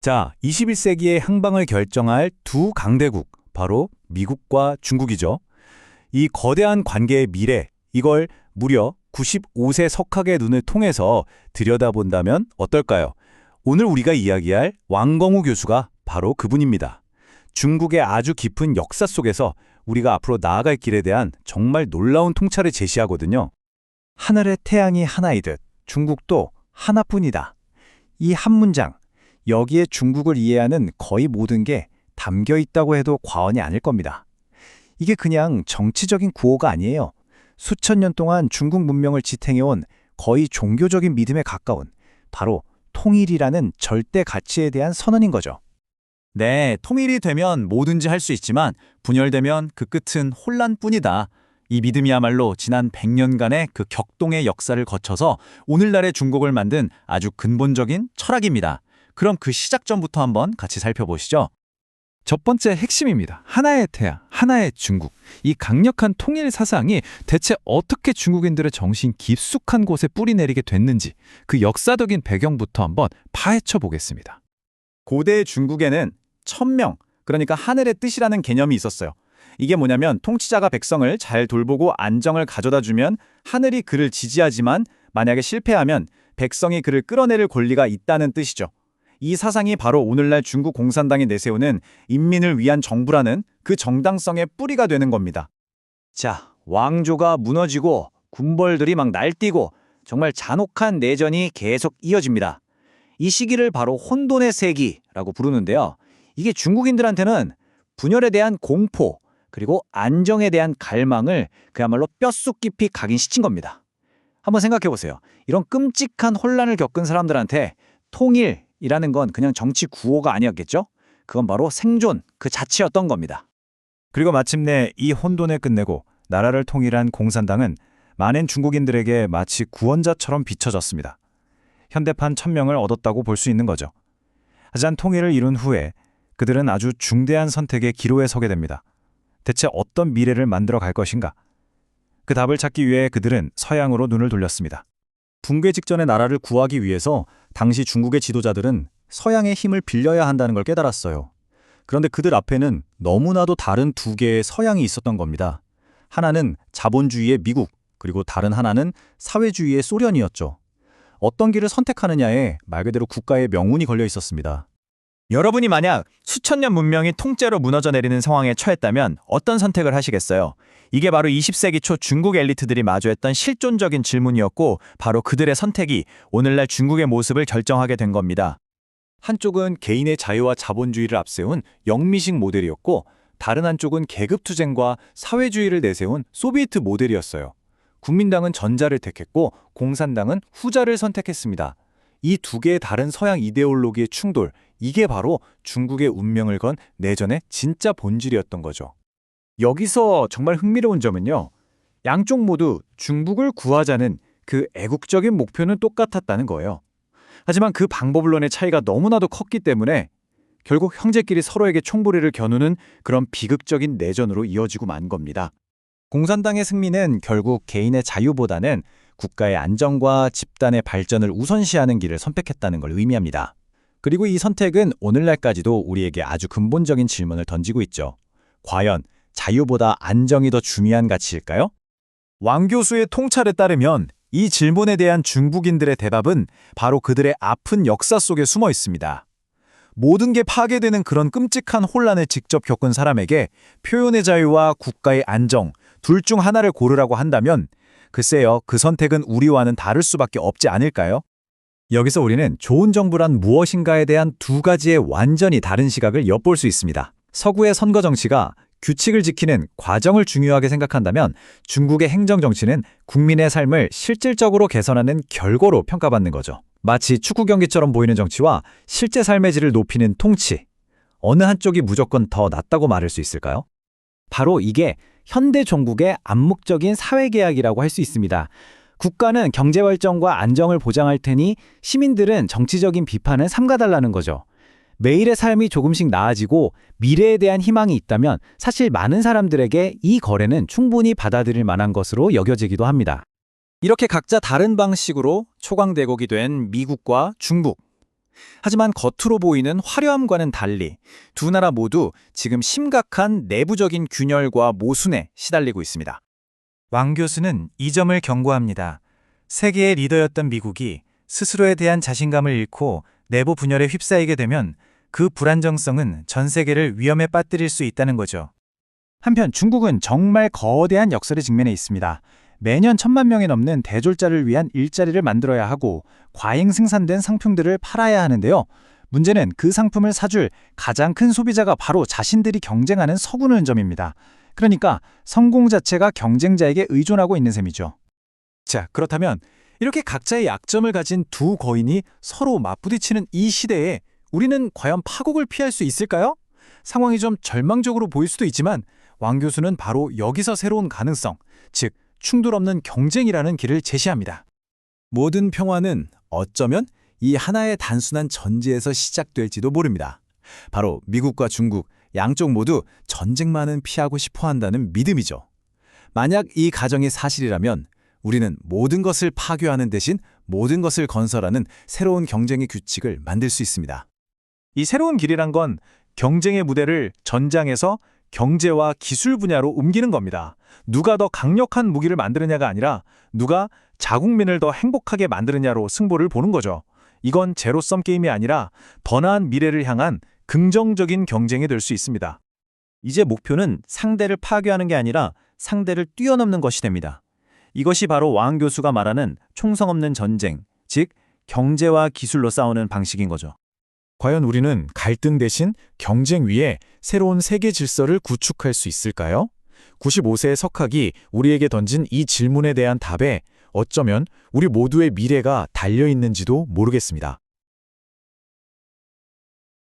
자, 21세기의 향방을 결정할 두 강대국, 바로 미국과 중국이죠. 이 거대한 관계의 미래, 이걸 무려 95세 석학의 눈을 통해서 들여다본다면 어떨까요? 오늘 우리가 이야기할 왕건우 교수가 바로 그분입니다. 중국의 아주 깊은 역사 속에서 우리가 앞으로 나아갈 길에 대한 정말 놀라운 통찰을 제시하거든요. 하늘의 태양이 하나이듯 중국도 하나뿐이다. 이 한 문장, 여기에 중국을 이해하는 거의 모든 게 담겨 있다고 해도 과언이 아닐 겁니다. 이게 그냥 정치적인 구호가 아니에요. 수천 년 동안 중국 문명을 지탱해온 거의 종교적인 믿음에 가까운 바로 통일이라는 절대 가치에 대한 선언인 거죠. 네, 통일이 되면 뭐든지 할 수 있지만 분열되면 그 끝은 혼란뿐이다. 이 믿음이야말로 지난 100년간의 그 격동의 역사를 거쳐서 오늘날의 중국을 만든 아주 근본적인 철학입니다. 그럼 그 시작점부터 한번 같이 살펴보시죠. 첫 번째 핵심입니다. 하나의 태양, 하나의 중국. 이 강력한 통일 사상이 대체 어떻게 중국인들의 정신 깊숙한 곳에 뿌리내리게 됐는지 그 역사적인 배경부터 한번 파헤쳐 보겠습니다. 고대 중국에는 천명, 그러니까 하늘의 뜻이라는 개념이 있었어요. 이게 뭐냐면 통치자가 백성을 잘 돌보고 안정을 가져다 주면 하늘이 그를 지지하지만 만약에 실패하면 백성이 그를 끌어내릴 권리가 있다는 뜻이죠. 이 사상이 바로 오늘날 중국 공산당이 내세우는 인민을 위한 정부라는 그 정당성의 뿌리가 되는 겁니다. 자, 왕조가 무너지고 군벌들이 막 날뛰고 정말 잔혹한 내전이 계속 이어집니다. 이 시기를 바로 혼돈의 세기라고 부르는데요. 이게 중국인들한테는 분열에 대한 공포, 그리고 안정에 대한 갈망을 그야말로 뼛속 깊이 각인시킨 겁니다. 한번 생각해 보세요. 이런 끔찍한 혼란을 겪은 사람들한테 통일이라는 건 그냥 정치 구호가 아니었겠죠? 그건 바로 생존 그 자체였던 겁니다. 그리고 마침내 이 혼돈을 끝내고 나라를 통일한 공산당은 많은 중국인들에게 마치 구원자처럼 비춰졌습니다. 현대판 천명을 얻었다고 볼 수 있는 거죠. 하지만 통일을 이룬 후에 그들은 아주 중대한 선택의 기로에 서게 됩니다. 대체 어떤 미래를 만들어 갈 것인가? 그 답을 찾기 위해 그들은 서양으로 눈을 돌렸습니다. 붕괴 직전의 나라를 구하기 위해서 당시 중국의 지도자들은 서양의 힘을 빌려야 한다는 걸 깨달았어요. 그런데 그들 앞에는 너무나도 다른 두 개의 서양이 있었던 겁니다. 하나는 자본주의의 미국, 그리고 다른 하나는 사회주의의 소련이었죠. 어떤 길을 선택하느냐에 말 그대로 국가의 명운이 걸려 있었습니다. 여러분이 만약 수천 년 문명이 통째로 무너져 내리는 상황에 처했다면 어떤 선택을 하시겠어요? 이게 바로 20세기 초 중국 엘리트들이 마주했던 실존적인 질문이었고 바로 그들의 선택이 오늘날 중국의 모습을 결정하게 된 겁니다. 한쪽은 개인의 자유와 자본주의를 앞세운 영미식 모델이었고 다른 한쪽은 계급투쟁과 사회주의를 내세운 소비에트 모델이었어요. 국민당은 전자를 택했고 공산당은 후자를 선택했습니다. 이 두 개의 다른 서양 이데올로기의 충돌, 이게 바로 중국의 운명을 건 내전의 진짜 본질이었던 거죠. 여기서 정말 흥미로운 점은요. 양쪽 모두 중국을 구하자는 그 애국적인 목표는 똑같았다는 거예요. 하지만 그 방법론의 차이가 너무나도 컸기 때문에 결국 형제끼리 서로에게 총부리를 겨누는 그런 비극적인 내전으로 이어지고 만 겁니다. 공산당의 승리는 결국 개인의 자유보다는 국가의 안정과 집단의 발전을 우선시하는 길을 선택했다는 걸 의미합니다. 그리고 이 선택은 오늘날까지도 우리에게 아주 근본적인 질문을 던지고 있죠. 과연 자유보다 안정이 더 중요한 가치일까요? 왕 교수의 통찰에 따르면 이 질문에 대한 중국인들의 대답은 바로 그들의 아픈 역사 속에 숨어 있습니다. 모든 게 파괴되는 그런 끔찍한 혼란을 직접 겪은 사람에게 표현의 자유와 국가의 안정, 둘 중 하나를 고르라고 한다면 글쎄요, 그 선택은 우리와는 다를 수밖에 없지 않을까요? 여기서 우리는 좋은 정부란 무엇인가에 대한 두 가지의 완전히 다른 시각을 엿볼 수 있습니다. 서구의 선거 정치가 규칙을 지키는 과정을 중요하게 생각한다면 중국의 행정 정치는 국민의 삶을 실질적으로 개선하는 결과로 평가받는 거죠. 마치 축구 경기처럼 보이는 정치와 실제 삶의 질을 높이는 통치. 어느 한쪽이 무조건 더 낫다고 말할 수 있을까요? 바로 이게 현대 종국의 암묵적인 사회계약이라고 할 수 있습니다. 국가는 경제발전과 안정을 보장할 테니 시민들은 정치적인 비판을 삼가달라는 거죠. 매일의 삶이 조금씩 나아지고 미래에 대한 희망이 있다면 사실 많은 사람들에게 이 거래는 충분히 받아들일 만한 것으로 여겨지기도 합니다. 이렇게 각자 다른 방식으로 초강대국이 된 미국과 중국. 하지만 겉으로 보이는 화려함과는 달리 두 나라 모두 지금 심각한 내부적인 균열과 모순에 시달리고 있습니다. 왕 교수는 이 점을 경고합니다. 세계의 리더였던 미국이 스스로에 대한 자신감을 잃고 내부 분열에 휩싸이게 되면 그 불안정성은 전 세계를 위험에 빠뜨릴 수 있다는 거죠. 한편 중국은 정말 거대한 역설의 직면에 있습니다. 매년 1,000만 명이 넘는 대졸자를 위한 일자리를 만들어야 하고 과잉 생산된 상품들을 팔아야 하는데요. 문제는 그 상품을 사줄 가장 큰 소비자가 바로 자신들이 경쟁하는 서구는 점입니다. 그러니까 성공 자체가 경쟁자에게 의존하고 있는 셈이죠. 자, 그렇다면 이렇게 각자의 약점을 가진 두 거인이 서로 맞부딪히는 이 시대에 우리는 과연 파국을 피할 수 있을까요? 상황이 좀 절망적으로 보일 수도 있지만 왕 교수는 바로 여기서 새로운 가능성, 즉 충돌 없는 경쟁이라는 길을 제시합니다. 모든 평화는 어쩌면 이 하나의 단순한 전제에서 시작될지도 모릅니다. 바로 미국과 중국 양쪽 모두 전쟁만은 피하고 싶어 한다는 믿음이죠. 만약 이 가정이 사실이라면 우리는 모든 것을 파괴하는 대신 모든 것을 건설하는 새로운 경쟁의 규칙을 만들 수 있습니다. 이 새로운 길이란 건 경쟁의 무대를 전장에서 경제와 기술 분야로 옮기는 겁니다. 누가 더 강력한 무기를 만드느냐가 아니라 누가 자국민을 더 행복하게 만드느냐로 승부를 보는 거죠. 이건 제로섬 게임이 아니라 더 나은 미래를 향한 긍정적인 경쟁이 될 수 있습니다. 이제 목표는 상대를 파괴하는 게 아니라 상대를 뛰어넘는 것이 됩니다. 이것이 바로 왕 교수가 말하는 총성 없는 전쟁, 즉 경제와 기술로 싸우는 방식인 거죠. 과연 우리는 갈등 대신 경쟁 위에 새로운 세계 질서를 구축할 수 있을까요? 95세의 석학이 우리에게 던진 이 질문에 대한 답에 어쩌면 우리 모두의 미래가 달려 있는지도 모르겠습니다.